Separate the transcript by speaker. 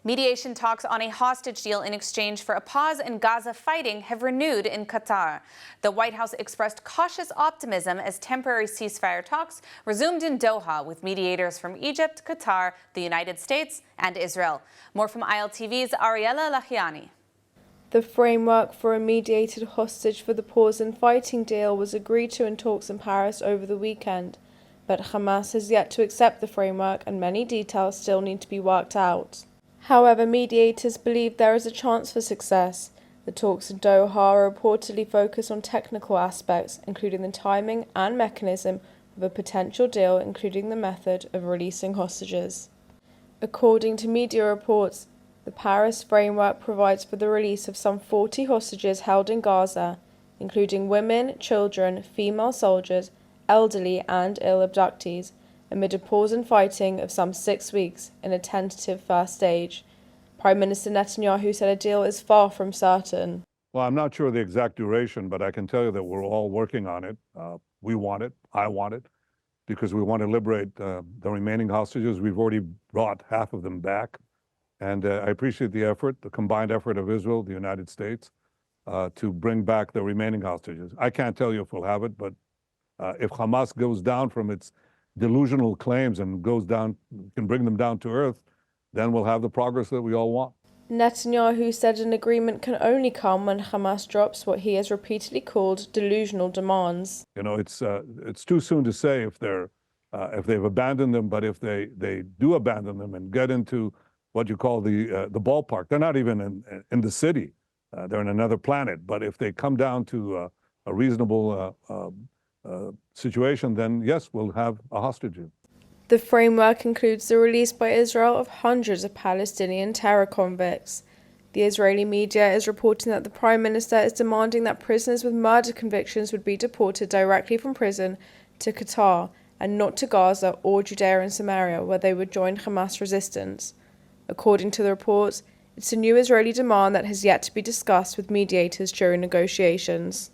Speaker 1: Mediation talks on a hostage deal in exchange for a pause in Gaza fighting have renewed in Qatar. The White House expressed cautious optimism as temporary ceasefire talks resumed in Doha with mediators from Egypt, Qatar, the United States and Israel. More from ILTV's Ariella Lachiani.
Speaker 2: The framework for a mediated hostage for the pause in fighting deal was agreed to in talks in Paris over the weekend, but Hamas has yet to accept the framework and many details still need to be worked out. However, mediators believe there is a chance for success. The talks in Doha are reportedly focused on technical aspects, including the timing and mechanism of a potential deal, including the method of releasing hostages. According to media reports, the Paris framework provides for the release of some 40 hostages held in Gaza, including women, children, female soldiers, elderly and ill abductees, amid a pause in fighting of some 6 weeks in a tentative first stage. Prime Minister Netanyahu said a deal is far from certain.
Speaker 3: Well, I'm not sure the exact duration, but I can tell you that we're all working on it. We want it. I want it, because we want to liberate the remaining hostages. We've already brought half of them back. And I appreciate the effort, the combined effort of Israel, the United States, to bring back the remaining hostages. I can't tell you if we'll have it, but if Hamas goes down from its delusional claims and can bring them down to earth, then we'll have the progress that we all want.
Speaker 2: Netanyahu said an agreement can only come when Hamas drops what he has repeatedly called delusional demands.
Speaker 3: You know, it's too soon to say if they've abandoned them, but if they do abandon them and get into what you call the ballpark, they're not even in the city, they're in another planet. But if they come down to a reasonable situation, then yes, we'll have a hostage.
Speaker 2: The framework includes the release by Israel of hundreds of Palestinian terror convicts. The Israeli media is reporting that the Prime Minister is demanding that prisoners with murder convictions would be deported directly from prison to Qatar and not to Gaza or Judea and Samaria, where they would join Hamas resistance. According to the reports, it's a new Israeli demand that has yet to be discussed with mediators during negotiations.